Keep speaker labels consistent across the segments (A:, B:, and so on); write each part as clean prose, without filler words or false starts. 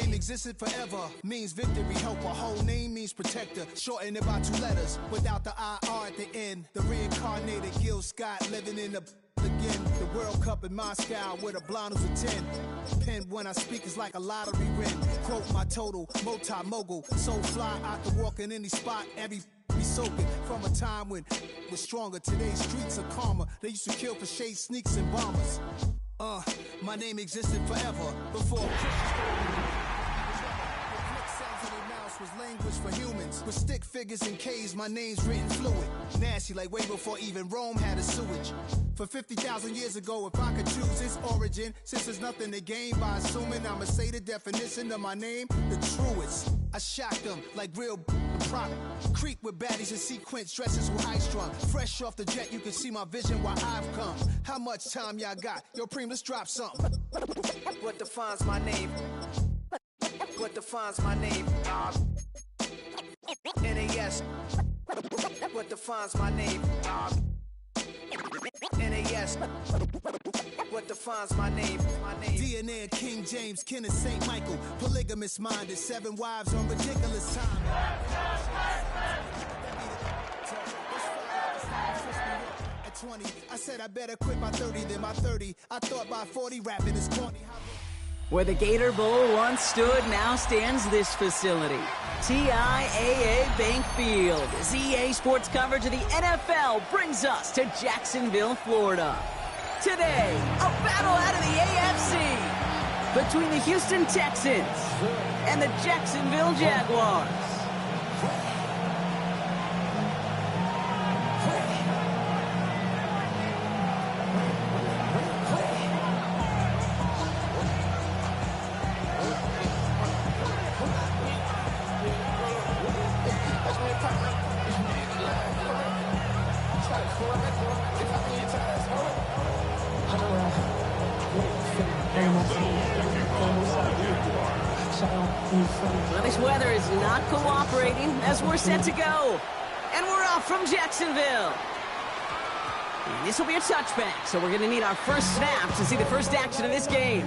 A: name existed forever, means victory, helper. Whole name means protector, shorten it by 2 letters, without the IR at the end. The reincarnated Gil Scott living in the again. The World Cup in Moscow with a blonde who's a 10. Pen when I speak is like a lottery win. Quote my total, multi-mogul. So fly, I can walk in any spot, every be soaking. From a time when was stronger, today's streets are calmer. They used to kill for shade sneaks and bombers. My name existed forever before was language for humans. With stick figures and K's, my name's written fluid. Nasty like way before even Rome had a sewage. For 50,000 years ago, if I could choose its origin, since there's nothing to gain by assuming I'ma say the definition of my name, the truest. I shock them like real prop. Creep with baddies in sequence, dresses with high strung. Fresh off the jet, you can see my vision while I've come. How much time y'all got? Yo, Preem, let's drop something. What defines my name? What defines my name? NAS. What defines my name? NAS. What defines my name? DNA of King James, kin of St. Michael. Polygamous minded, 7 wives on ridiculous time. At 20, I said I better quit by 30 than by 30. I thought by 40 rapping is corny.
B: Where the Gator Bowl once stood, now stands this facility. TIAA Bank Field. As EA Sports coverage of the NFL brings us to Jacksonville, Florida. Today, a battle out of the AFC between the Houston Texans and the Jacksonville Jaguars. Well, this weather is not cooperating as we're set to go. And we're off from Jacksonville. And this will be a touchback, so we're going to need our first snap to see the first action of this game.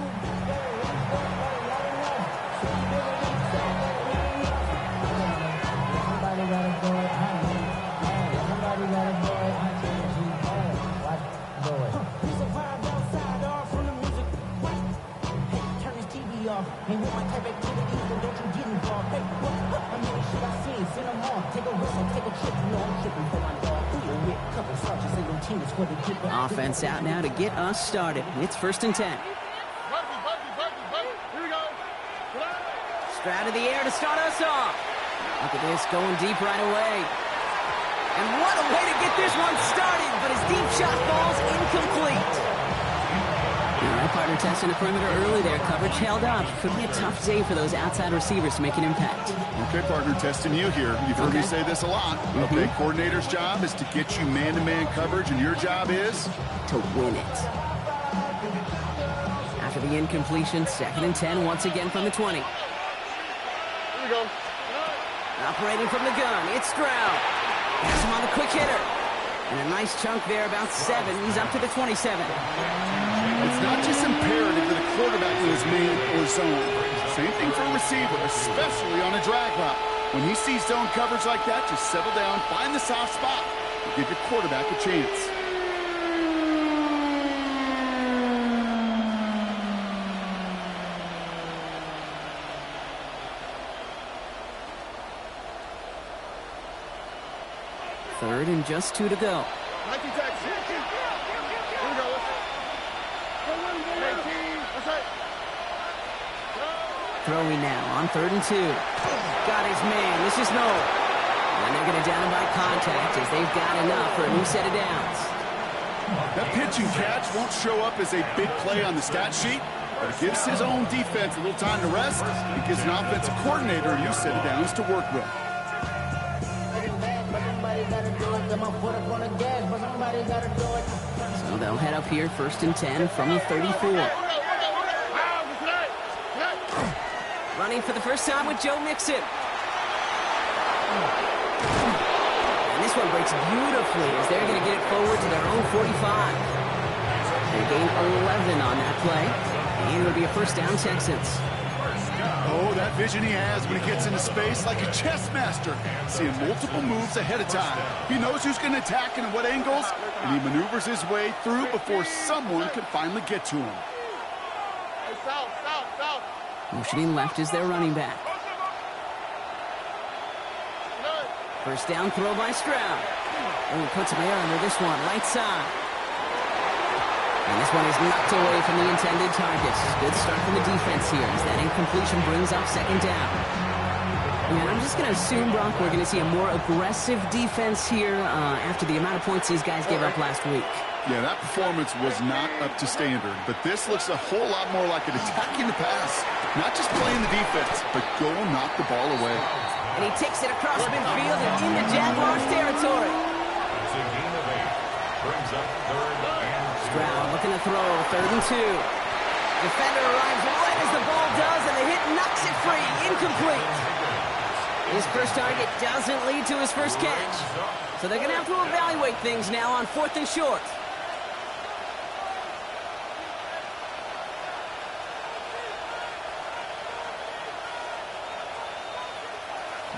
C: Hey, with my type activities, so don't you get involved. Hey, how many should I see? Send them on. Take a whistle, take a trip. You know I'm tripping for my dog. With a couple sergeants and teams for the dip.
B: Offense out now to get us started. It's 1st and 10.
D: Here we go.
B: Straight of the air to start us off. Look at this, going deep right away. And what a way to get this one started, but his deep shot falls incomplete. All right, partner testing the perimeter early there. Coverage held up. Could be a tough day for those outside receivers to make an impact.
D: Okay, partner, testing you here. You've heard me say this a lot. Okay, coordinator's job is to get you man-to-man coverage, and your job is?
B: To win it. After the incompletion, 2nd and 10 once again from the 20.
D: Here we go.
B: Operating from the gun, it's Stroud. Pass him on the quick hitter. And a nice chunk there, about 7. He's up to the 27.
D: It's not just imperative that a quarterback knows man or zone. Same thing for a receiver, especially on a drag route. When he sees zone coverage like that, just settle down, find the soft spot, and give your quarterback a chance.
B: Third and just 2 to go. Throwing now on 3rd and 2. Got his man. This is no. And they're going to down him by contact as they've got enough for a new set of downs.
D: That pitch and catch won't show up as a big play on the stat sheet, but it gives his own defense a little time to rest. It gives an offensive coordinator a new set of downs to work with.
B: So they'll head up here 1st and 10 from the 34. Running for the first time with Joe Mixon. And this one breaks beautifully as they're going to get it forward to their own 45. They gain 11 on that play. And it'll be a first down, Texans.
D: Oh, vision he has when he gets into space, like a chess master, seeing multiple moves ahead of time. He knows who's going to attack and at what angles, and he maneuvers his way through before someone can finally get to him.
B: Motioning left is their running back. First down throw by Stroud. Oh, he puts him air under this one, right side. And this one is knocked away from the intended target. Good start from the defense here as that incompletion brings up second down. Yeah, I'm just going to assume, Brock, we're going to see a more aggressive defense here after the amount of points these guys gave up last week.
D: Yeah, that performance was not up to standard, but this looks a whole lot more like an attacking the pass. Not just playing the defense, but go knock the ball away.
B: And he takes it across midfield and into Jaguars territory.
E: It's a gain of 8. Brings up third and
B: Stroud looking to throw, 3rd and 2. Defender arrives right as the ball does, and the hit knocks it free, incomplete. His first target doesn't lead to his first catch. So they're going to have to evaluate things now on 4th and short.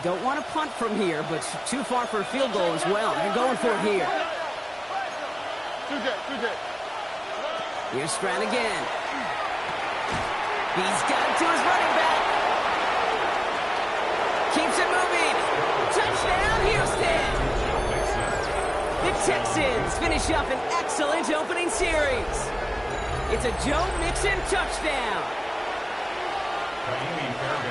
B: Don't want to punt from here, but too far for a field goal as well. They're going for it here. Here's Stroud again. He's got it to his running back. Keeps it moving. Touchdown, Houston. The Texans finish up an excellent opening series. It's a Joe Mixon touchdown.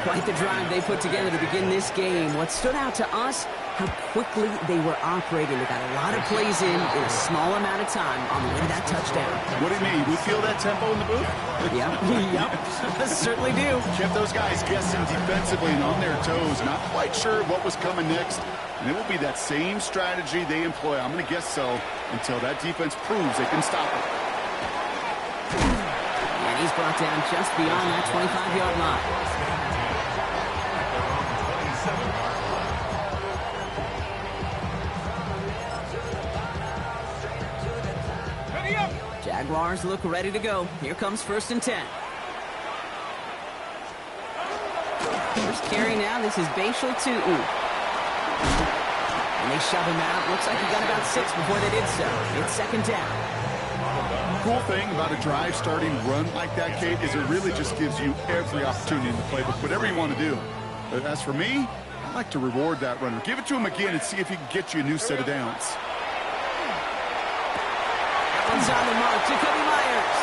B: Quite the drive they put together to begin this game. What stood out to us, how quickly they were operating. They got a lot of plays in a small amount of time on the way to that touchdown.
D: What do you mean? We feel that tempo in the booth?
B: Yep. Certainly do.
D: Kept those guys guessing defensively and on their toes. Not quite sure what was coming next. And it will be that same strategy they employ. I'm going to guess so until that defense proves they can stop it.
B: And he's brought down just beyond that 25-yard line. Jaguars look ready to go. Here comes 1st and 10. First carry now. This is Bashal Tutu. And they shove him out. Looks like he got about 6 before they did so. It's 2nd down.
D: Cool thing about a drive starting run like that, Kate, is it really just gives you every opportunity in the playbook, whatever you want to do. But as for me, I like to reward that runner. Give it to him again and see if he can get you a new set of downs.
B: One's on the mark, Jacoby Myers.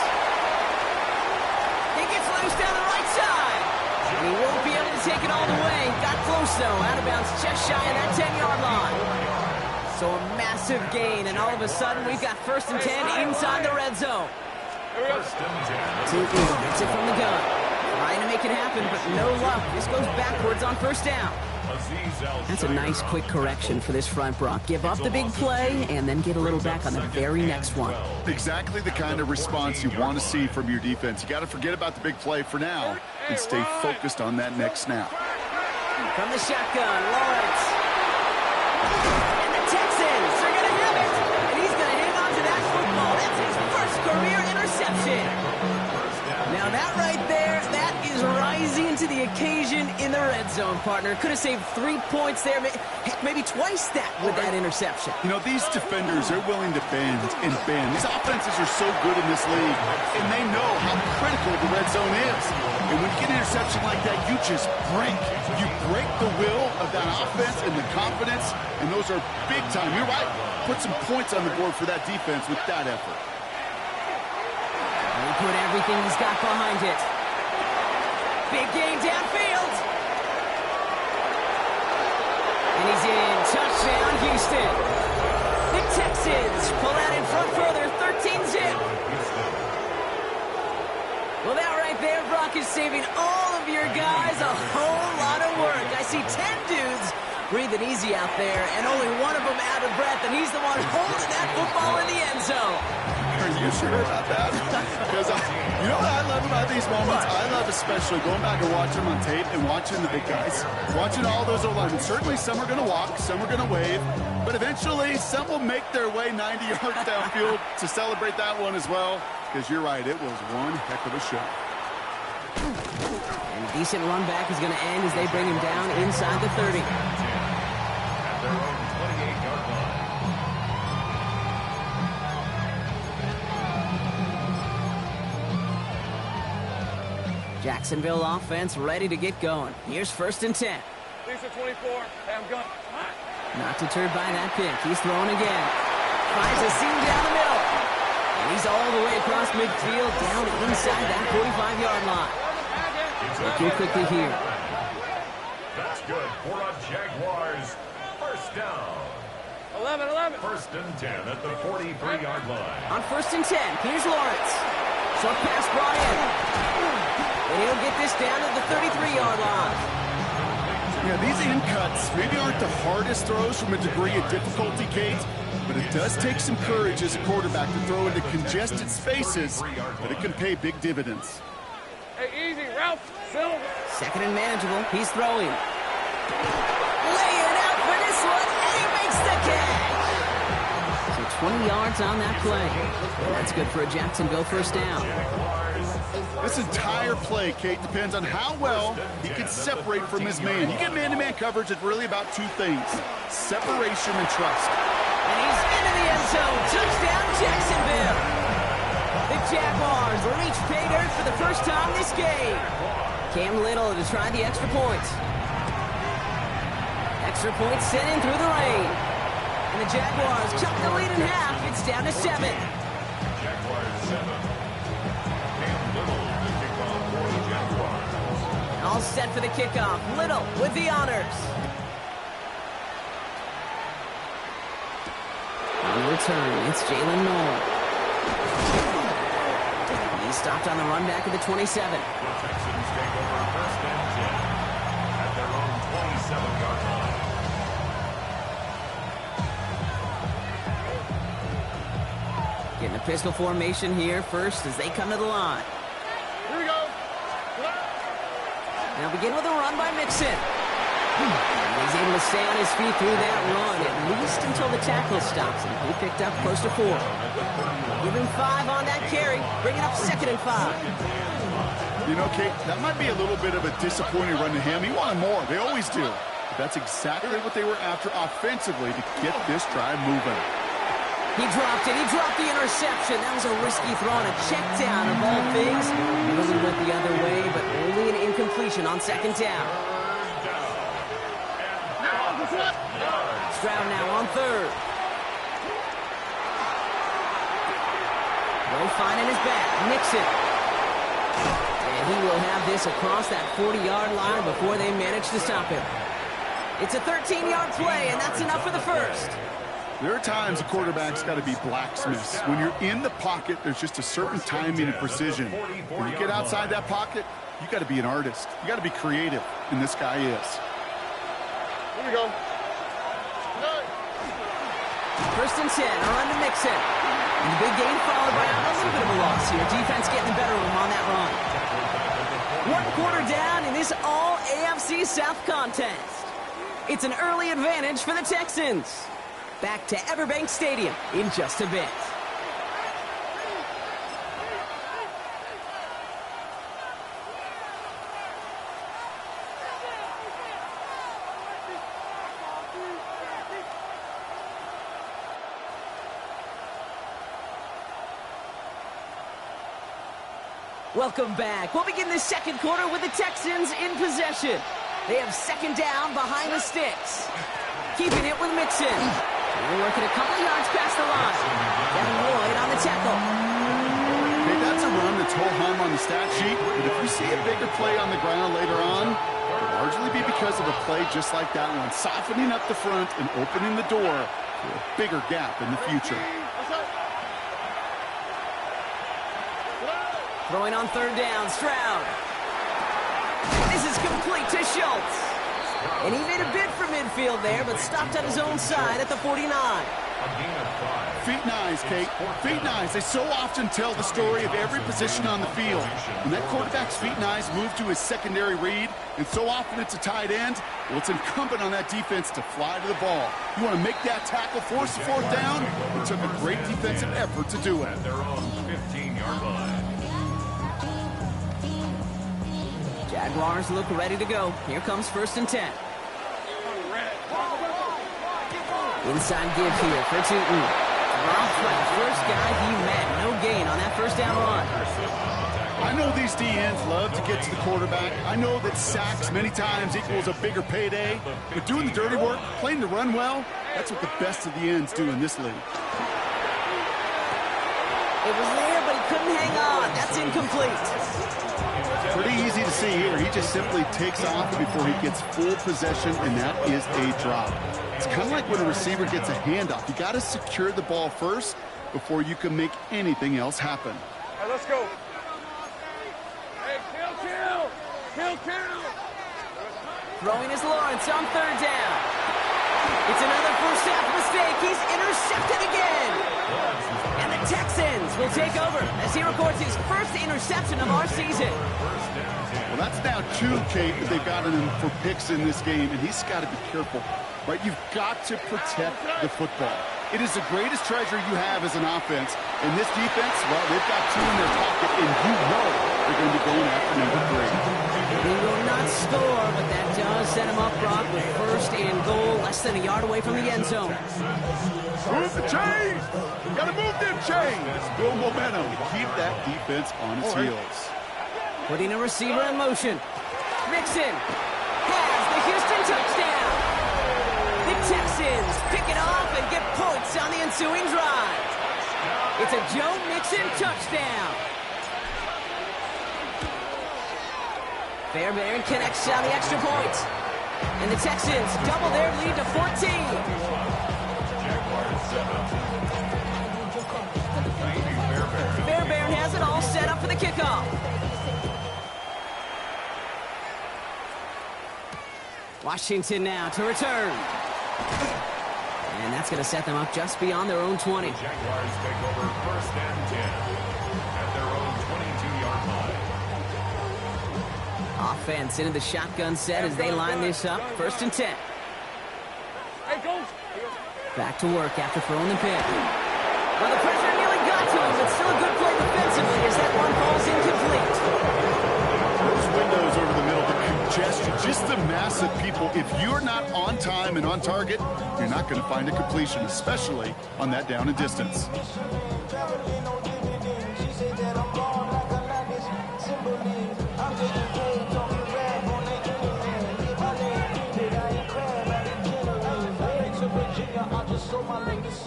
B: He gets loose down the right side. And he won't be able to take it all the way. Got close, though. Out of bounds just shy of that 10-yard line. So a massive gain, and all of a sudden, we've got 1st and 10 inside the red zone. Tutu gets it from the gun. Trying to make it happen, but no luck. This goes backwards on 1st down. That's a nice quick correction for this front, Brock. Give up the big play and then get a little back on the very next one.
D: Exactly the kind of response you want to see from your defense. You got to forget about the big play for now and stay focused on that next snap.
B: From the shotgun, Lawrence. And the Texans are going to have it. And he's going to hang on to that football. That's his first career interception. Now that right there, that is rising to the occasion in the red zone, partner. Could have saved 3 points there, heck, maybe twice that with that interception.
D: You know, these defenders, they're willing to bend and bend. These offenses are so good in this league, and they know how critical the red zone is. And when you get an interception like that, you just break. You break the will of that offense and the confidence, and those are big time. You're right. Put some points on the board for that defense with that effort.
B: He put everything he's got behind it. Big gain downfield. And he's in. Touchdown, Houston. The Texans pull out in front further, 13-zip. Well, that right there, Brock, is saving all of your guys a whole lot of work. I see 10 dudes breathing easy out there, and only one of them out of breath, and he's the one holding that football in the end zone.
D: Are you sure about that? Because you know what I love about these moments? I love especially going back and watching them on tape and watching the big guys. Watching all those O-linemen. Certainly some are going to walk, some are going to wave, but eventually some will make their way 90 yards downfield to celebrate that one as well. Because you're right, it was one heck of a show.
B: And a decent run back is going to end as they bring him down inside the 30.
E: At their own 28-yard line.
B: Jacksonville offense ready to get going. Here's 1st and 10.
F: Lisa 24. Hey, I'm going.
B: Not deterred by that pick. He's throwing again. Finds a seam down the middle. And he's all the way across midfield, down inside that 45-yard line. Looking quickly here.
E: That's good for a Jaguars first down.
F: 11.
E: 1st and 10 at the 43-yard line.
B: On 1st and 10, here's Lawrence. Short pass brought in. And he'll get this down to the 33-yard line.
D: Yeah, these in cuts maybe aren't the hardest throws from a degree of difficulty, Kate, but it does take some courage as a quarterback to throw into congested spaces, but it can pay big dividends.
F: Hey, easy, Ralph. Silver.
B: 2nd and manageable. He's throwing. Laying out for this one, and he makes the catch. So 20 yards on that play. And that's good for a Jacksonville first down.
D: This entire play, Kate, depends on how well he can separate from his man. You get man-to-man coverage, it's really about two things: separation and trust.
B: And he's into the end zone. Touchdown, Jacksonville. The Jaguars reach pay dirt for the first time this game. Cam Little to try the extra point. Extra point sent in through the lane. And the Jaguars chop the lead in half. It's down to 7.
E: Jaguars 7. Cam Little, the kickoff for the Jaguars.
B: All set for the kickoff. Little with the honors. On return, it's Jalen Noel. He's stopped on the run back at the 27.
E: The Texans take over 1st and 10 at their own 27-yard line.
B: Getting a pistol formation here first as they come to the line.
F: Here we go.
B: Now begin with a run by Mixon. And he's able to stay on his feet through that run, at least until the tackle stops him. He picked up close to 4. Give him 5 on that carry, bringing up 2nd and 5.
D: You know, Kate, that might be a little bit of a disappointing run to him. He wanted more. They always do. But that's exactly what they were after offensively to get this drive moving.
B: He dropped it. He dropped the interception. That was a risky throw and a check down of all things. Really went the other way, but only an incompletion on 2nd down. Stroud now on 3rd. Low finding his back. Nixon. And he will have this across that 40-yard line before they manage to stop him. It's a 13-yard play, and that's enough for the first.
D: There are times a quarterback's got to be blacksmiths. When you're in the pocket, there's just a certain timing and precision. When you get outside that pocket, you got to be an artist. You got to be creative, and this guy is.
F: Here we go.
B: 1st and 10, a run to Mixon. And the big gain followed by a little bit of a loss here. Defense getting the better of him on that run. 1 quarter down in this all-AFC South contest. It's an early advantage for the Texans. Back to Everbank Stadium in just a bit. Welcome back. We'll begin the 2nd quarter with the Texans in possession. They have 2nd down behind the sticks. Keeping it with Mixon. They're working a couple yards past the line. Devin Lloyd on the tackle.
D: Okay, that's a run that's ho-hum on the stat sheet, but if you see a bigger play on the ground later on, it'll largely be because of a play just like that one, softening up the front and opening the door for a bigger gap in the future.
B: Throwing on 3rd down, Stroud. This is complete to Schultz. And he made a bid for midfield there, but stopped on his own side at the 49.
D: Feet nice, Kate. Feet nice. They so often tell the story of every position on the field. When that quarterback's feet nice move to his secondary read, and so often it's a tight end, well, it's incumbent on that defense to fly to the ball. You want to make that tackle, force the 4th down? It took a great defensive effort to do it.
E: At their own 15-yard line.
B: Jaguars look ready to go. Here comes 1st and 10. Inside give here for Tootin. Dropped by the first guy he met. No gain on that first down run.
D: I know these DNs love to get to the quarterback. I know that sacks many times equals a bigger payday. But doing the dirty work, playing to run well, that's what the best of the ends do in this league.
B: It was there, but he couldn't hang on. That's incomplete.
D: Pretty easy to see here. He just simply takes off before he gets full possession, and that is a drop. It's kind of like when a receiver gets a handoff. You got to secure the ball first before you can make anything else happen.
F: All right, let's go. Hey, kill.
B: Throwing is Lawrence on 3rd down. It's another first half mistake. He's intercepted again. And the Texans will take over as he records his first interception of our season.
D: Well, that's now 2, Kate, that they've gotten him for picks in this game, and he's got to be careful, right? You've got to protect the football. It is the greatest treasure you have as an offense. And this defense, well, they've got 2 in their pocket, and you know they're going to be going after number 3.
B: He will not score, but that does set him up, Brock, with 1st and goal, less than a yard away from the end zone.
D: Move the chains! Got to move them chains! Build momentum to keep that defense on its heels.
B: Putting a receiver in motion. Mixon has the Houston touchdown. The Texans pick it off and get points on the ensuing drive. It's a Joe Mixon touchdown. Fairbairn connects on the extra point. And the Texans double their lead to 14. Fairbairn has it all set up for the kickoff. Washington now to return. And that's going to set them up just beyond their own 20.
E: Jaguars take over 1st and 10 at their own 22-yard line.
B: Offense into the shotgun set as they line this up. 1st and 10.
F: Hey, go.
B: Back to work after throwing the pin. Well, the pressure nearly got to him, but still a good play defensively as that one falls incomplete.
D: Those windows over the middle, the congestion, just the mass of people. If you're not on time and on target, you're not going to find a completion, especially on that down and distance.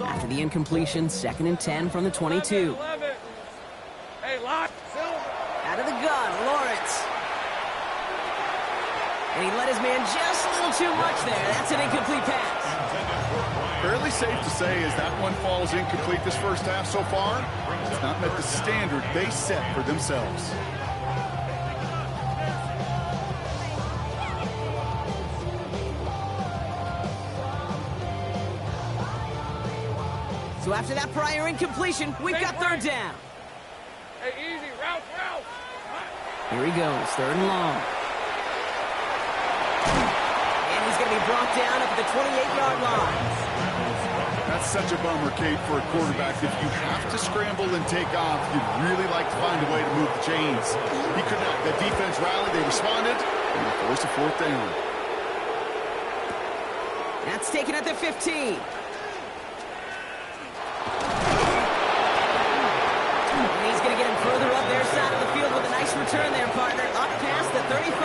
B: After the incompletion, 2nd and 10 from the 22.
F: 11. Hey, lock.
B: Out of the gun, Lawrence. And he let his man just a little too much there. That's an incomplete pass.
D: Fairly safe to say as that one falls incomplete this first half so far, it's not met the standard they set for themselves.
B: So after that prior incompletion, we've got 3rd down.
F: Hey, easy. Route.
B: Here he goes, 3rd and long. And he's going to be brought down up at the 28-yard line.
D: That's such a bummer, Kate, for a quarterback. If you have to scramble and take off, you'd really like to find a way to move the chains. He could not. The defense rallied, they responded, and they forced a 4th down.
B: That's taken at the 15. He's going to get him further up their side of the field with a nice return there, partner. Up past the 35.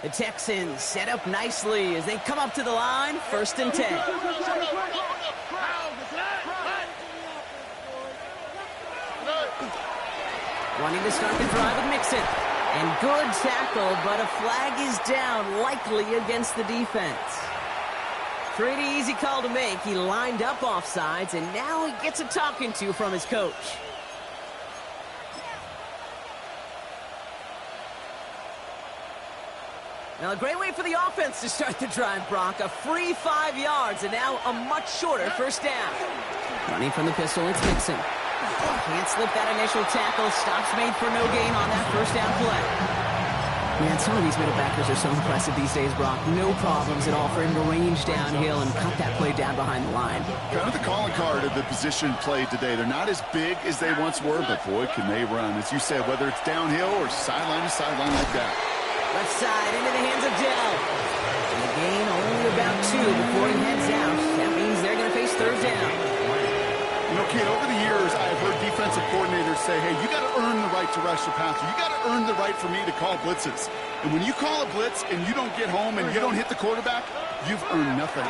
B: The Texans set up nicely as they come up to the line. 1st and 10. Wanting to start the drive with Mixon. And good tackle, but a flag is down, likely against the defense. Pretty easy call to make. He lined up offsides, and now he gets a talking to from his coach. Now, a great way for the offense to start the drive, Brock. A free 5 yards, and now a much shorter 1st down. Running from the pistol, it's Mixon. Can't slip that initial tackle. Stops made for no gain on that 1st down play. Man, some of these middle backers are so impressive these days, Brock. No problems at all for him to range downhill and cut that play down behind the line.
D: Kind of the calling card of the position played today. They're not as big as they once were, but boy, can they run. As you said, whether it's downhill or sideline to sideline like that.
B: Left side into the hands of Dell. And the gain only about 2 before he heads out. That means they're going to face third down.
D: You know, Kid, over the years, I've heard defensive coordinators say, hey, you got to earn the right to rush the passer. You got to earn the right for me to call blitzes. And when you call a blitz and you don't get home and you don't hit the quarterback, you've earned nothing.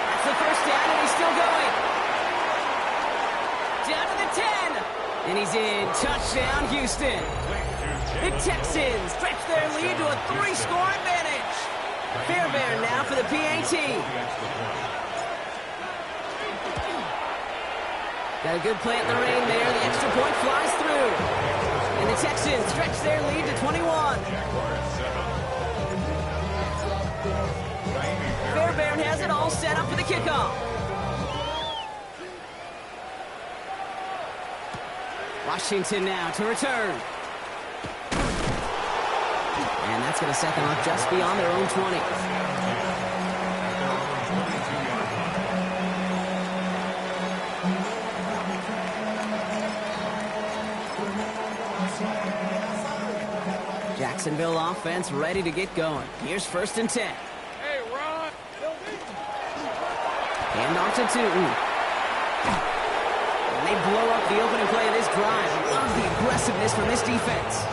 B: That's the first down, and he's still going. Down to the 10. And he's in. Touchdown, Houston. The Texans stretch their lead to a 3-score advantage. Fairbairn now for the PAT. Got a good play at the rain there. The extra point flies through. And the Texans stretch their lead to 21. Fairbairn has it all set up for the kickoff. Washington now to return. And that's going to set them up just beyond their own 20. Jacksonville offense ready to get going. Here's 1st and 10.
F: Hey, Ron.
B: Hand off to Tootin. And they blow up the opening play of this drive. Love the aggressiveness from this defense.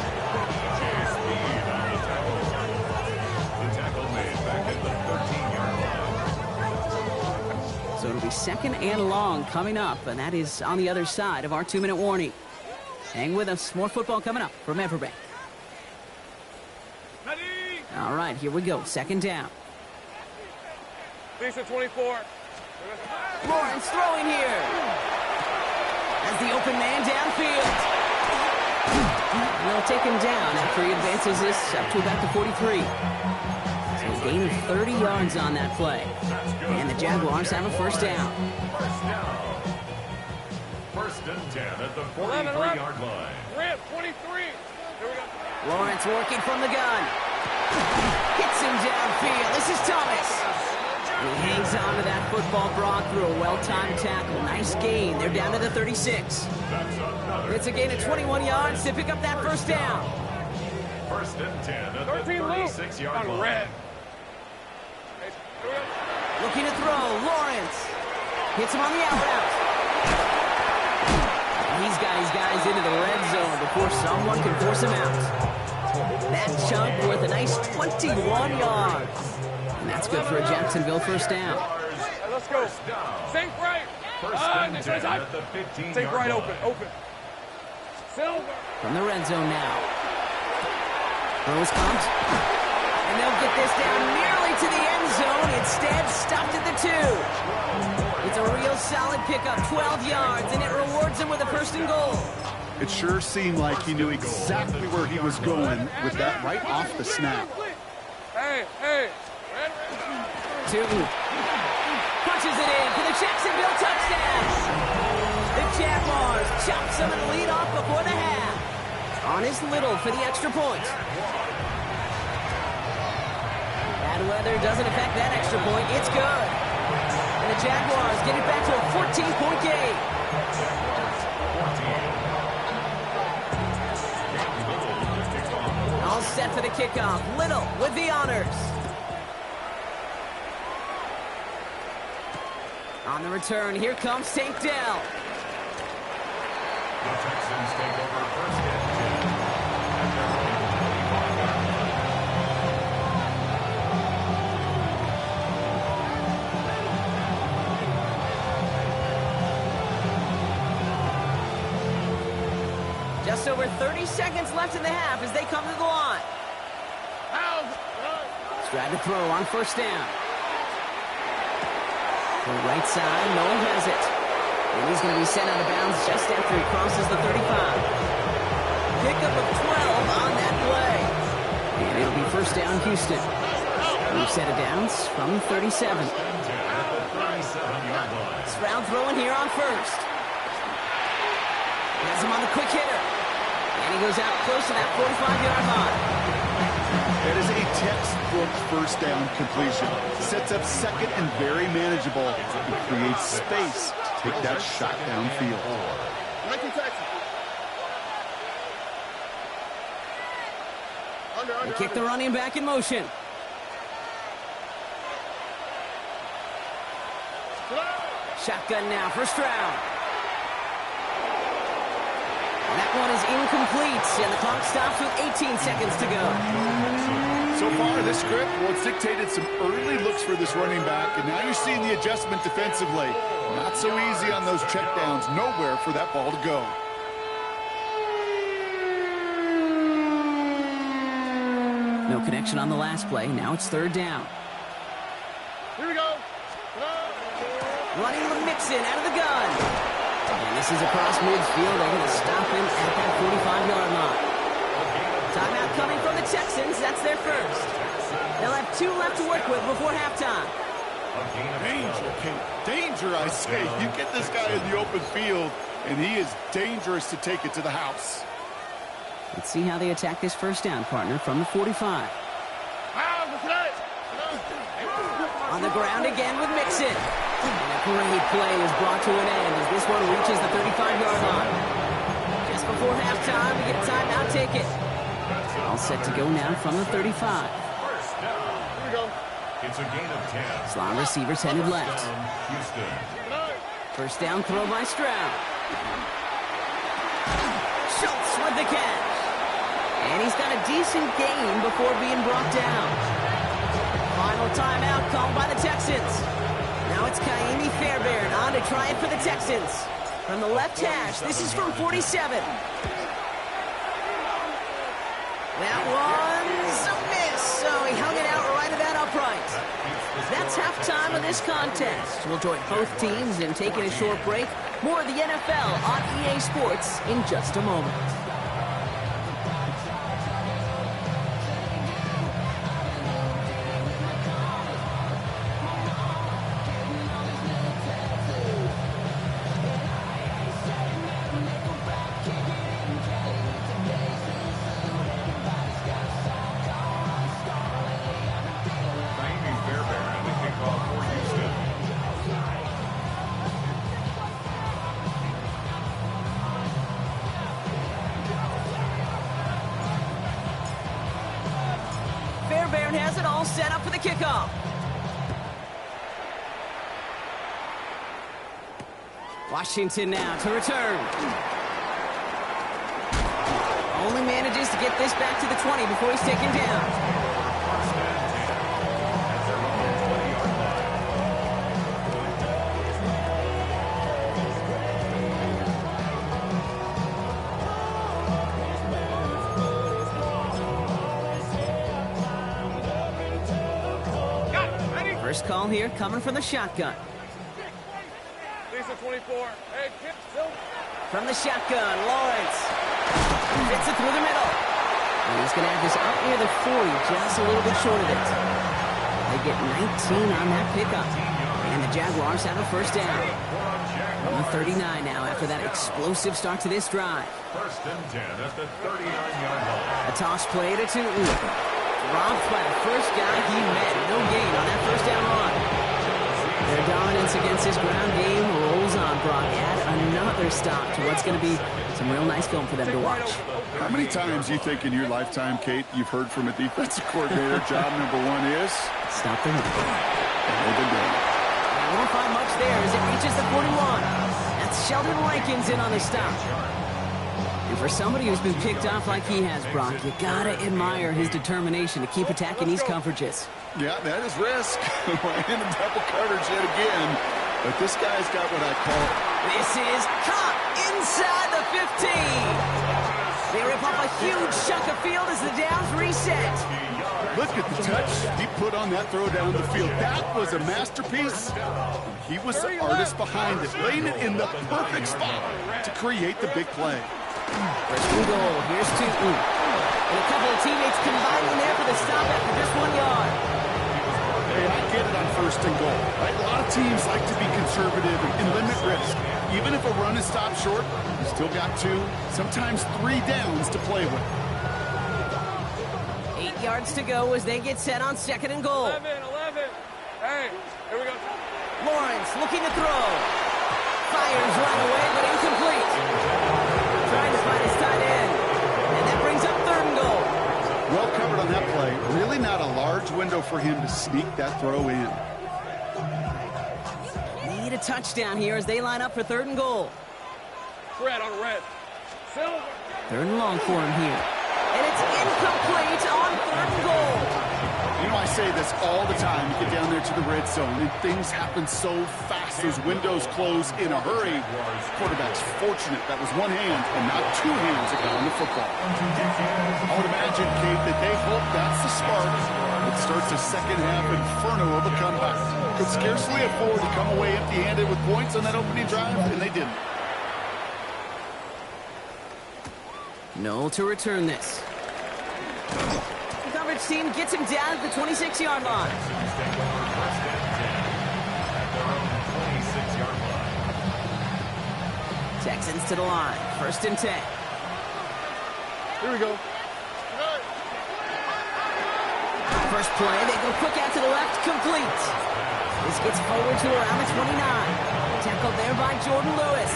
B: So it'll be 2nd and long coming up, and that is on the other side of our 2-minute warning. Hang with us. More football coming up from Everbank. All right, here we go. 2nd down.
F: Lisa 24.
B: Lawrence throwing here. As the open man downfield. And they'll take him down after he advances this up to about the 43. So a gain of 30 yards on that play. And the Jaguars have a 1st down.
E: First and 10 at the 43-yard line.
F: Rip, 23. Here we go.
B: Lawrence working from the gun. Hits him downfield. This is Thomas. He hangs on to that football, Brock, through a well-timed tackle. Nice gain. They're down to the 36. It's a gain of 21 yards to pick up that 1st down.
E: First and 10 at the 36-yard line.
F: Red.
B: Looking to throw. Lawrence hits him on the out route. He's got his guys into the red zone before someone can force him out. That chunk worth a nice 21 yards. And that's good for a Jacksonville 1st down.
F: Hey, let's go. Think right. Think right, open. Silver.
B: From the red zone now. Rose comes. And they'll get this down nearly to the end zone. Instead, stopped at the 2. It's a real solid pickup, 12 yards, and it rewards him with a 1st and goal.
D: It sure seemed like he knew exactly where he was going with that right off the snap.
F: Hey.
B: Tootin punches it in for the Jacksonville touchdown. The Jaguars chop some and lead off before the half. On is Little for the extra point. Bad weather doesn't affect that extra point. It's good. And the Jaguars get it back to a 14-point game. All set for the kickoff. Little with the honors. On the return, here comes St. Del.
E: The Texans take over 1st and
B: 10. Just over 30 seconds left in the half as they come to the line. Stride to throw on 1st down. The right side, no one has it. And he's going to be sent out of bounds just after he crosses the 35. Pickup of 12 on that play. And it'll be 1st down, Houston. We've set of downs from 37. Stroud throwing here on 1st. Has him on the quick hitter. And he goes out close to that 45-yard line.
D: That is a textbook first down completion. Sets up second and very manageable and creates space to take that shot downfield.
B: They kick the running back in motion. Shotgun now, first round. And that one is incomplete, and the clock stops with 18 seconds to go.
D: So far, this script, well, it's dictated some early looks for this running back, and now you're seeing the adjustment defensively. Not so easy on those checkdowns. Nowhere for that ball to go.
B: No connection on the last play. Now it's third down.
F: Here we go.
B: Running with Mixon out of the gun. And this is across midfield. They're going to stop him at that 45-yard line. Timeout coming from the Texans. That's their first. They'll have 2 left to work with before halftime.
D: Danger, Kate. Danger, I say. You get this guy in the open field, and he is dangerous to take it to the house.
B: Let's see how they attack this first down, partner, from the 45. On the ground again with Mixon. And a great play is brought to an end as this one reaches the 35-yard line. Just before halftime, we get a timeout ticket. All set to go now from the 35.
E: Here we go. It's a gain of 10.
B: Slot receivers headed left.
E: Houston.
B: First down throw by Stroud. Schultz with the catch. And he's got a decent gain before being brought down. Final timeout called by the Texans. Now it's Kaimi Fairbairn on to try it for the Texans. From the left hash, this is from 47. That one's a miss, so he hung it out right at that upright. That's halftime of this contest. We'll join both teams in taking a short break. More of the NFL on EA Sports in just a moment. Fairbairn has it all set up for the kickoff. Washington now to return. Only manages to get this back to the 20 before he's taken down. First call here coming from the shotgun.
F: Lisa 24. Hey, kid, Silver.
B: From the shotgun, Lawrence. Fits it through the middle. And he's going to have this up near the 40, just a little bit short of it. They get 19 on that pickup. And the Jaguars have a first down. From the 39 now after that explosive start to this drive.
E: First and 10 at the 39-yard line.
B: A toss play to Tootin. Dropped by the first guy he met. No gain on that first down run. Their dominance against this ground game rolls on, Brock. Add another stop to what's going to be some real nice film for them to watch.
D: How many times do you think in your lifetime, Kate, you've heard from a defensive coordinator, job number 1 is?
B: Stop the run.
D: They've been doing it.
B: We won't find much there as it reaches the 41. That's Sheldon Rankins in on the stop. And for somebody who's been picked off like he has, Brock, you gotta admire his determination to keep attacking these coverages.
D: Yeah, that is risk. In the double coverage yet again. But this guy's got what I call...
B: This is caught inside the 15. They rip up a huge chunk of field as the downs reset.
D: Look at the touch he put on that throw down the field. That was a masterpiece. He was the artist behind it, laying it in the perfect spot to create the big play.
B: First and goal. Here's Tootin. And a couple of teammates combining there for the stop after just 1 yard.
D: Hey, I get it on first and goal. Right? A lot of teams like to be conservative and limit risk. even if a run is stopped short, you still got 2, sometimes 3 downs to play with.
B: 8 yards to go as they get set on 2nd and goal.
F: 11. Hey, here we go.
B: Lawrence looking to throw. Fires right away, but incomplete. Trying to find his tight end. And that brings up 3rd and goal.
D: Well covered on that play. Really not a large window for him to sneak that throw in.
B: Need a touchdown here as they line up for 3rd and goal.
F: Red on red. Silver.
B: 3rd and long for him here. And it's incomplete on 3rd and goal.
D: You know, I say this all the time. You get down there to the red zone, and things happen so fast. Those windows close in a hurry. Quarterback's fortunate that was one hand and not 2 hands that got on the football. I would imagine, Kate, that they hope that's the spark that starts a second-half inferno of a comeback. Could scarcely afford to come away empty-handed with points on that opening drive, and they didn't.
B: No to return this. The coverage team gets him down at the 26-yard line. Texans to the line. 1st and 10.
F: Here we go.
B: First play, they go quick out to the left, complete. This gets forward to around the 29. Tackled there by Jordan Lewis.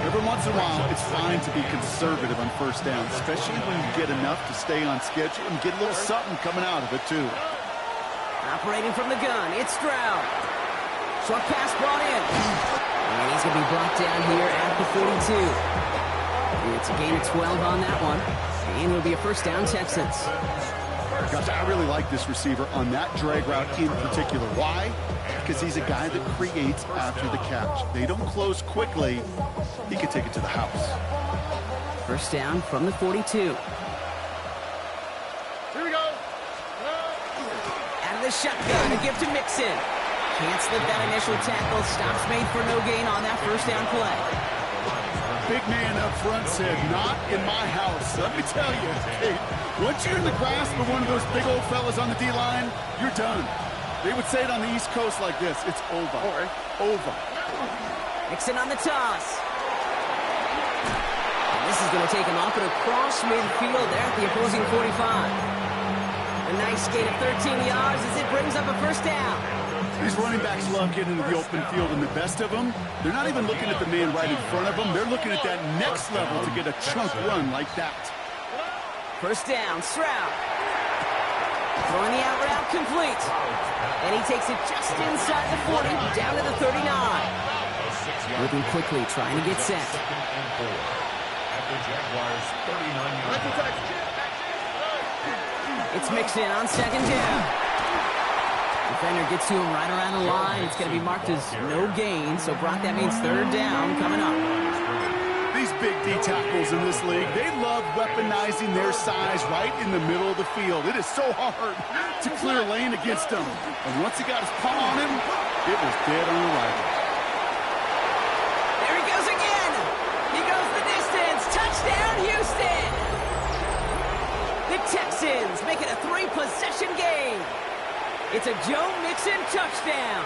D: Every once in a while, it's fine to be conservative on 1st down, especially when you get enough to stay on schedule and get a little something coming out of it, too.
B: Operating from the gun, it's Stroud. Short pass brought in. And he's going to be brought down here at the 42. It's a gain of 12 on that one. And it'll be a 1st down, Texans.
D: Gosh, I really like this receiver on that drag route in particular. Why? Because he's a guy that creates after the catch. They don't close quickly. He could take it to the house.
B: 1st down from the 42.
F: Here we go.
B: Out of the shotgun, a give to Mixon. Can't slip that initial tackle. Stops made for no gain on that 1st down play.
D: Big man up front said, not in my house. Let me tell you, Kate, once you're in the grasp of one of those big old fellas on the D-line, you're done. They would say it on the East Coast like this, it's over. Over.
B: Mixon on the toss. And this is going to take him off and across midfield there at the opposing 45. A nice gain of 13 yards as it brings up a 1st down.
D: These running backs love getting into the open field, and the best of them, they're not even looking at the man right in front of them. They're looking at that next level to get a chunk run like that.
B: 1st down, Stroud. Throwing the out route complete. And he takes it just inside the 40, down to the 39. Moving quickly, trying to get set. It's mixed in on 2nd down. Defender gets to him right around the line. It's going to be marked as no gain. So, Brock, that means 3rd down coming up.
D: These big D tackles in this league, they love weaponizing their size right in the middle of the field. It is so hard to clear lane against them. And once he got his paw on him, it was dead on arrival.
B: There he goes again. He goes the distance. Touchdown, Houston. The Texans make it a 3-possession game. It's a Joe Mixon touchdown.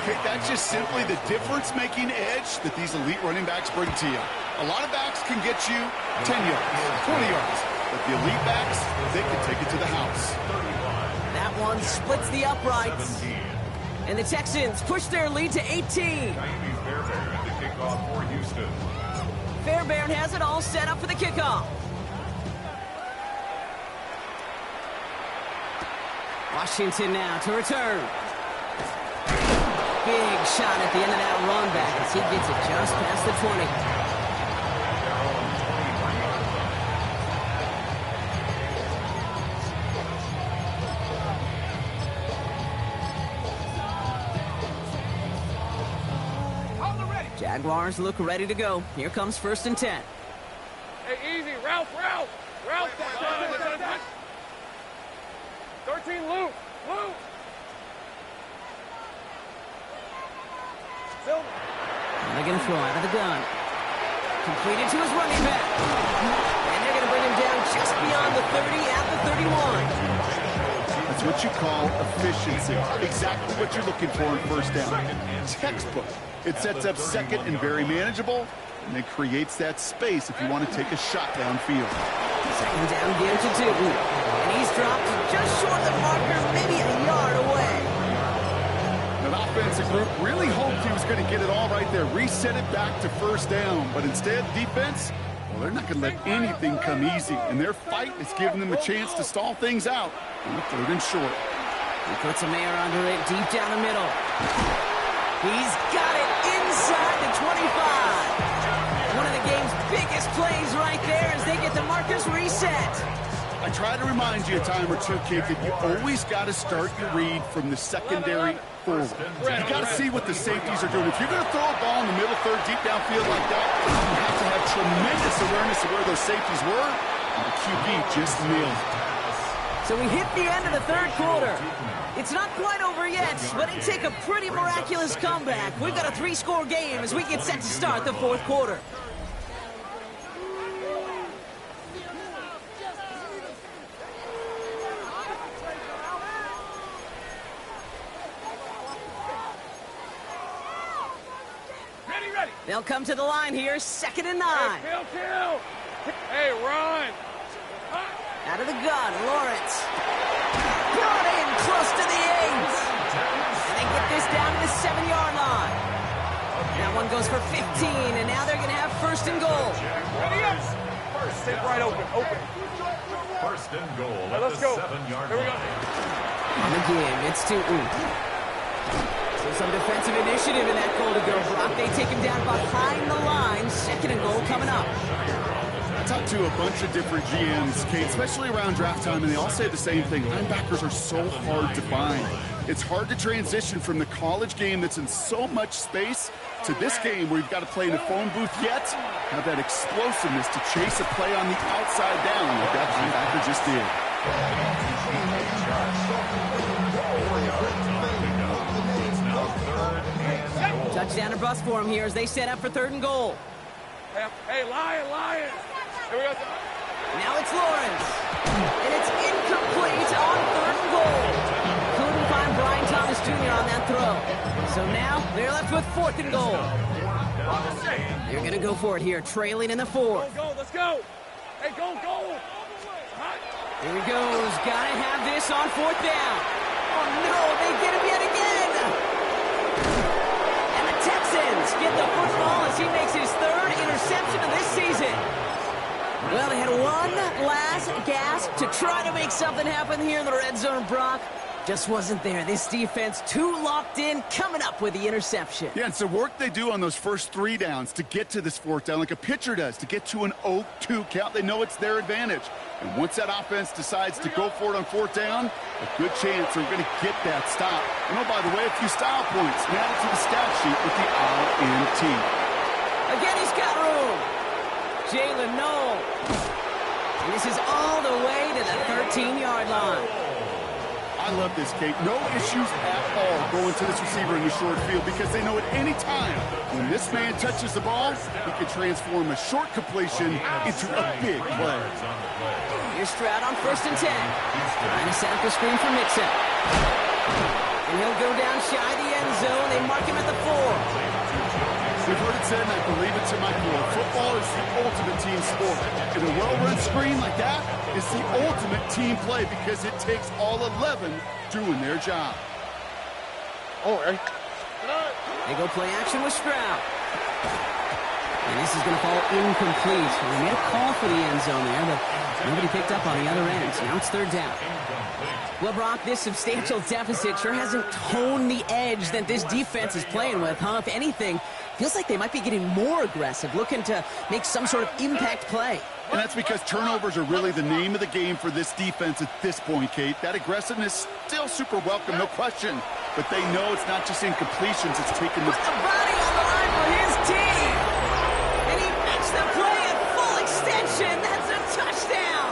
D: Okay, that's just simply the difference-making edge that these elite running backs bring to you. A lot of backs can get you 10 yards, 20 yards, but the elite backs, they can take it to the house.
B: That one splits the uprights. And the Texans push their lead to 18. Fairbairn has it all set up for the kickoff. Washington now to return. Big shot at the end of that run back as he gets it just past the 20. Jaguars look ready to go. Here comes 1st and 10.
F: Hey, easy. Ralph. 13, Luke. Silver.
B: And they're going to throw out of the gun. Completed to his running back. And they're going to bring him down just beyond the 30 at the 31.
D: That's It's what you call efficiency. Exactly what you're looking for in first down. Textbook. It sets up second and very manageable, and it creates that space if you want to take a shot downfield.
B: Second down, give to Tootin. And he's dropped just short of the marker, maybe a yard away.
D: The offensive group really hoped he was going to get it all right there, reset it back to first down. But instead, defense, well, they're not going to let anything come easy. And their fight is giving them a chance to stall things out on the third and short.
B: He puts a Mayer under it, deep down the middle. He's got it inside the 25. One of the game's biggest plays right there as they get the markers reset.
D: I try to remind you a time or two, kid, that you always got to start your read from the secondary forward. You got to see what the safeties are doing. If you're going to throw a ball in the middle third, deep downfield like that, you have to have tremendous awareness of where those safeties were, and the QB just nailed it.
B: So we hit the end of the third quarter. It's not quite over yet, but it take a pretty miraculous comeback. We've got a 3-score game as we get set to start the fourth quarter.
F: Ready.
B: They'll come to the line here, 2nd and 9.
F: Hey, kill. Hey, run.
B: Out of the gun, Lawrence. Brought in close to the 8. And they get this down to the 7-yard line. That one goes for 15, and now they're going to have 1st and goal.
F: Ready up. Stay right open.
E: First and goal at
F: Let's
E: the
F: go.
E: 7-yard
F: Here we go.
E: line.
B: On the game, it's Tootin. So some defensive initiative in that goal to go, Brock. They take him down behind the line. 2nd and goal coming up.
D: I talked to a bunch of different GMs, Kate, especially around draft time, and they all say the same thing. Linebackers are so hard to find. It's hard to transition from the college game that's in so much space to this game where you've got to play in the phone booth yet have that explosiveness to chase a play on the outside down like that linebacker just did.
B: Touchdown or bust for him here as they set up for 3rd and goal.
F: Hey, Lion. Here we go.
B: Now it's Lawrence. And it's incomplete on 3rd and goal. Couldn't find Brian Thomas Jr. on that throw. So now they're left with 4th and goal. They're going to go for it here, trailing in the 4th.
F: Go. Let's go. Hey, go.
B: Here he goes. Got to have this on 4th down. Oh, no, they get him yet again. And the Texans get the football as he makes his 3rd interception of this season. Well, they had one last gasp to try to make something happen here in the red zone, Brock. Just wasn't there. This defense too locked in, coming up with the interception.
D: Yeah, it's the work they do on those first 3 downs to get to this 4th down, like a pitcher does, to get to an 0-2 count. They know it's their advantage. And once that offense decides to go for it on 4th down, a good chance they're going to get that stop. And oh, by the way, a few style points added to the stat sheet with the INT.
B: Again, he's got room. Jalen Noel. And this is all the way to the 13-yard line.
D: I love this, Kate. No issues at all going to this receiver in the short field because they know at any time when this man touches the ball, he can transform a short completion into a big play.
B: Here's Stroud on 1st and 10. Trying to set up a screen for Mixon. And he'll go down shy of the end zone. They mark him at the 4.
D: We've heard it said, and I believe it to my core, football is the ultimate team sport. And a well-run screen like that is the ultimate team play because it takes all 11 doing their job.
F: All right.
B: They go play action with Stroud. And this is going to fall incomplete. They made a call for the end zone there, but nobody picked up on the other end. So now it's 3rd down. Well, Brock, this substantial deficit sure hasn't toned the edge that this defense is playing with, huh? If anything, feels like they might be getting more aggressive, looking to make some sort of impact play.
D: And that's because turnovers are really the name of the game for this defense at this point, Kate. That aggressiveness still super welcome, no question. But they know it's not just incompletions, it's taking the...
B: Put the body on the line for his team. And he makes the play at full extension. That's a touchdown.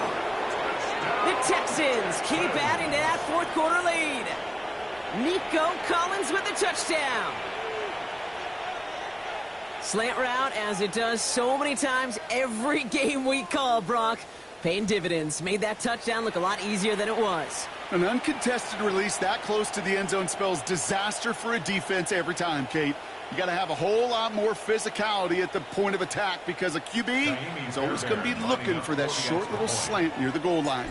B: The Texans keep adding to that 4th quarter lead. Nico Collins with the touchdown. Slant route, as it does so many times every game we call, Brock. Paying dividends. Made that touchdown look a lot easier than it was.
D: An uncontested release that close to the end zone spells disaster for a defense every time, Kate. You got to have a whole lot more physicality at the point of attack because a QB is always going to be looking for that short little slant near the goal line.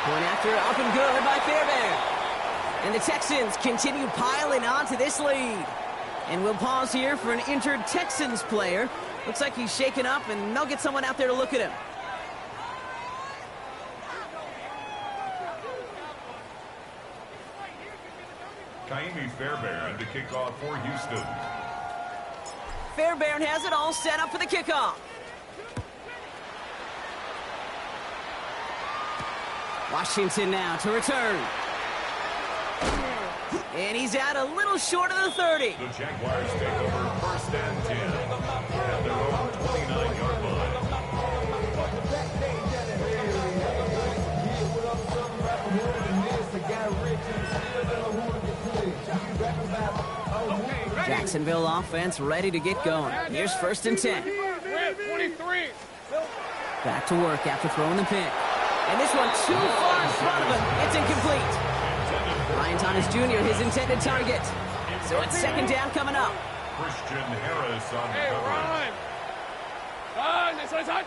B: Going after up and good by Fairbairn. And the Texans continue piling onto this lead. And we'll pause here for an injured Texans player. Looks like he's shaken up, and they'll get someone out there to look at him.
E: Kaimi Fairbairn to kick off for Houston.
B: Fairbairn has it all set up for the kickoff. Washington now to return. And he's out a little short of the 30.
E: The Jaguars take over 1st and 10 at their own 29-yard line.
B: Jacksonville offense ready to get going. Here's 1st and 10.
F: 23.
B: Back to work after throwing the pick. And this one too far in front of him. It's incomplete. Ryan Thomas Jr., his intended target. So it's 2nd down coming up.
E: Christian Harris on the
F: Hey,
E: coverage.
F: run! This one's hot.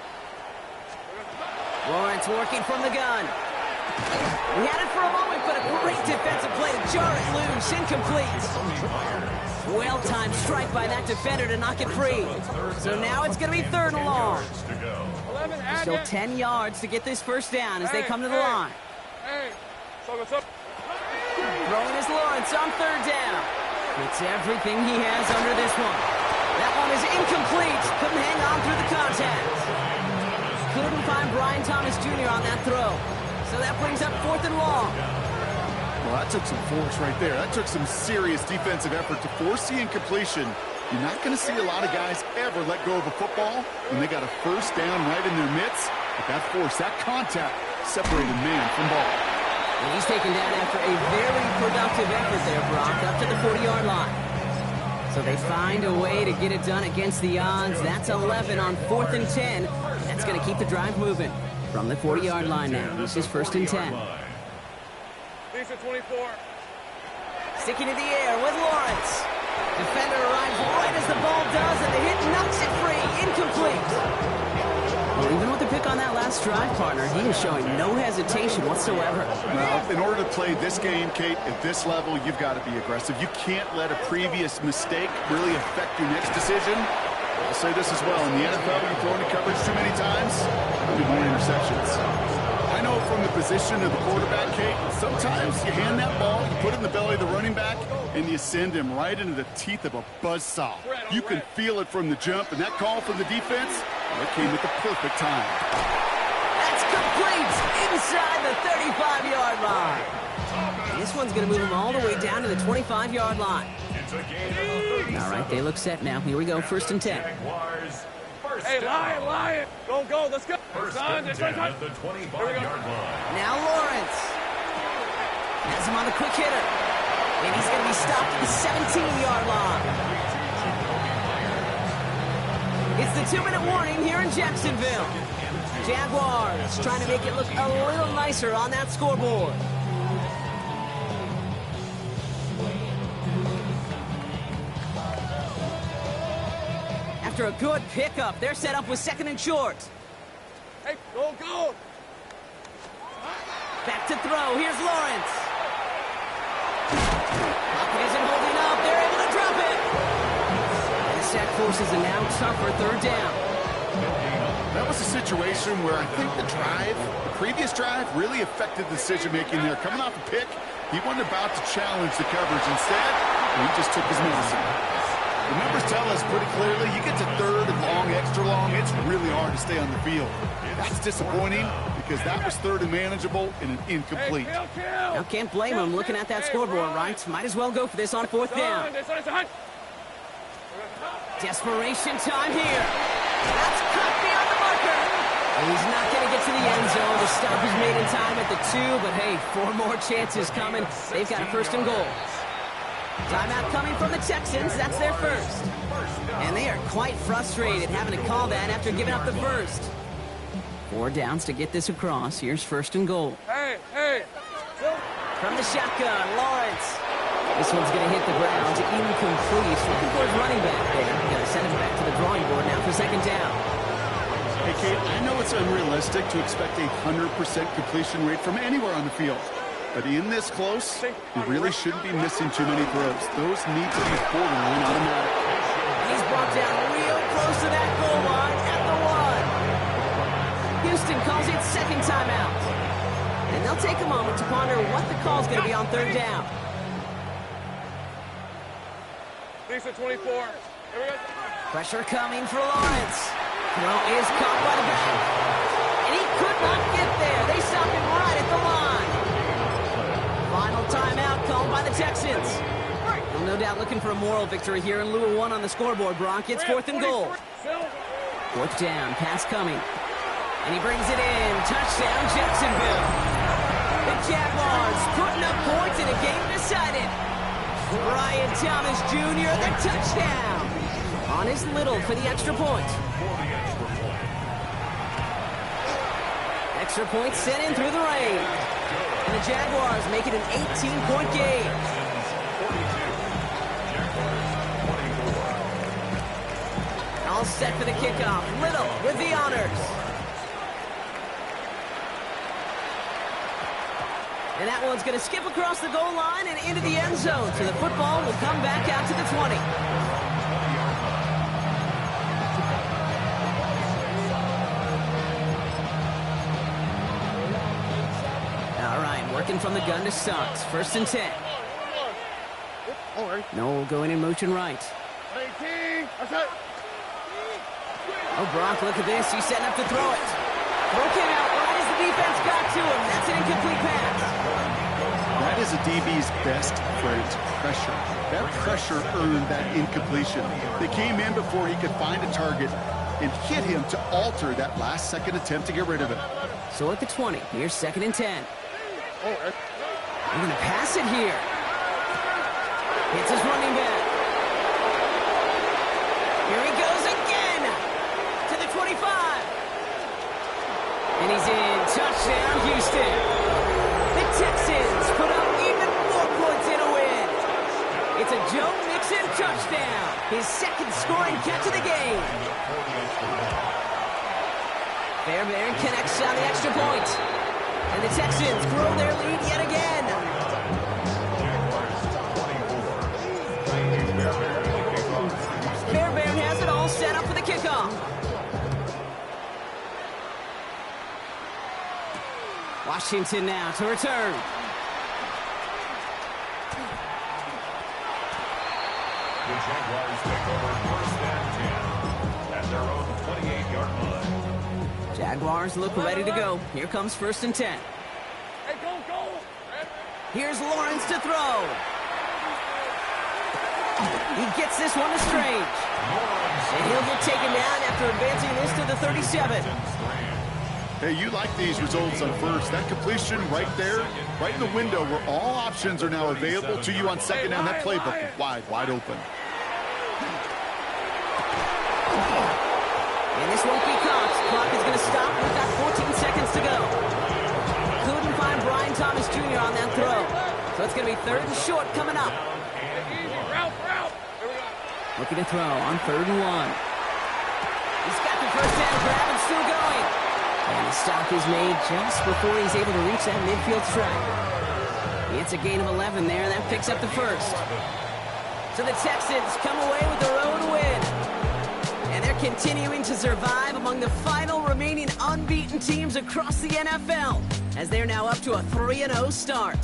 B: Lawrence working from the gun. He had it for a moment, but a great defensive play to jar it loose. Incomplete. Well-timed strike by that defender to knock it free. So now it's going to be 3rd and long. Still 10 yards to get this 1st down as they come to the line.
F: Hey, so what's up?
B: Throwing is Lawrence on 3rd down. It's everything he has under this one. That one is incomplete. Couldn't hang on through the contact. Couldn't find Brian Thomas Jr. on that throw. So that brings up 4th and long.
D: Well, that took some force right there. That took some serious defensive effort to force the incompletion. You're not going to see a lot of guys ever let go of a football when they got a 1st down right in their midst. But that force, that contact, separated man from ball.
B: And he's taken down after a very productive effort there, Brock, up to the 40-yard line. So they find a way to get it done against the odds. That's 11 on 4th and 10. That's going to keep the drive moving. From the 40-yard line now, this is 1st and 10.
F: Lisa 24.
B: Sticking in the air with Lawrence. Defender arrives right as the ball does, and the hit knocks it free. Incomplete. Well, even with the pick on that last drive, partner, he is showing no hesitation whatsoever.
D: Well, in order to play this game, Kate, at this level, you've got to be aggressive. You can't let a previous mistake really affect your next decision. I'll say this as well. In the NFL, you've thrown to coverage too many times, there'll be more interceptions. I know from the position of the quarterback, Kate, sometimes you hand that ball, you put it in the belly of the running back, and you send him right into the teeth of a buzzsaw. You can feel it from the jump, and that call from the defense, well, it came at the perfect time.
B: That's complete inside the 35-yard line. This one's going to move him all the way down to the 25-yard line. All right, they look set now. Here we go, 1st and 10.
F: Hey, Lion! Go, let's go!
E: First and 10 at the 25-yard line.
B: Now Lawrence has him on the quick hitter. And he's going to be stopped at the 17-yard line. It's the 2-minute warning here in Jacksonville. Jaguars trying to make it look a little nicer on that scoreboard. After a good pickup, they're set up with 2nd and short.
F: Hey, go!
B: Back to throw. Here's Lawrence. Pocket isn't holding up. They're able to drop it. And the sack forces a now tougher 3rd down.
D: That was a situation where I think the previous drive, really affected the decision-making there. Coming off a pick, he wasn't about to challenge the coverage. Instead, he just took his medicine. The numbers tell us pretty clearly, you get to 3rd and long, extra long, it's really hard to stay on the field. That's disappointing because that was 3rd and manageable and an incomplete.
F: Hey, kill!
B: Now, can't blame him looking at that scoreboard, right? Might as well go for this on 4th down. Desperation time here. That's cut beyond the marker. And he's not going to get to the end zone. The stop is made in time at the 2, but hey, 4 more chances coming. They've got a 1st and goal. Timeout coming from the Texans. That's their 1st. And they are quite frustrated having to call that after giving up the 1st. 4 downs to get this across. Here's 1st and goal.
F: Hey, hey.
B: From the shotgun, Lawrence. This one's going to hit the ground to incomplete. Looking for his running back there. Going to send him back to the drawing board now for 2nd down.
D: Hey, Kate, I know it's unrealistic to expect a 100% completion rate from anywhere on the field. But in this close, you really shouldn't be missing too many throws. Those need to be borderline automatic.
B: He's brought down real close to that goal line at the 1. Houston calls it 2nd timeout. And they'll take a moment to ponder what the call's going to be on 3rd down.
F: Lisa 24. Here we go.
B: Pressure coming for Lawrence. Throw is caught by the back. And he could not get there. They stopped him right at the line. Final timeout called by the Texans. Well, no doubt looking for a moral victory here in lieu of 1 on the scoreboard, Brock. It's 4th and goal. 4th down, pass coming. And he brings it in. Touchdown, Jacksonville. The Jaguars putting up points in a game decided. Brian Thomas Jr., the touchdown. On his Little for the extra point. Extra point sent in through the rain. And the Jaguars make it an 18-point game. All set for the kickoff. Little with the honors. And that one's going to skip across the goal line and into the end zone. So the football will come back out to the 20. All right, working from the gun to start. 1st and 10. Noel going in motion right. Oh, Brock, look at this. He's setting up to throw it. Throw came out right as the defense got to him. That's an incomplete pass.
D: That is a DB's best friend, pressure. That pressure earned that incompletion. They came in before he could find a target and hit him to alter that last-second attempt to get rid of it.
B: So at the 20, here's 2nd and 10. They're going to pass it here. It's his running back. Here he goes again to the 25. And he's in. Touchdown, Houston. The Texans put up even more points in a win. It's a Joe Mixon touchdown. His 2nd scoring catch of the game. Fairbairn connects on the extra point. And the Texans grow their lead yet again. Fairbairn has it all set up for the kickoff. Washington now to return.
E: The Jaguars take over 1st and 10 at their own 28-yard line.
B: Jaguars look ready to go. Here comes 1st and 10.
F: Hey, go.
B: Here's Lawrence to throw. He gets this one to Strange. And he'll get taken down after advancing this to the 37.
D: Hey, you like these results on 1st. That completion right there, right in the window where all options are now available to you on 2nd down. That playbook is wide open.
B: And this won't be caught. Clock is going to stop. We've got 14 seconds to go. Couldn't find Brian Thomas Jr. on that throw. So it's going to be 3rd and short coming up.
F: Route.
B: Looking to throw on 3rd and 1. He's got the 1st down grab and still going. And the stop is made just before he's able to reach that midfield strike. It's a gain of 11 there, and that picks up the 1st. So the Texans come away with their own win. And they're continuing to survive among the final remaining unbeaten teams across the NFL, as they're now up to a 3-0 start.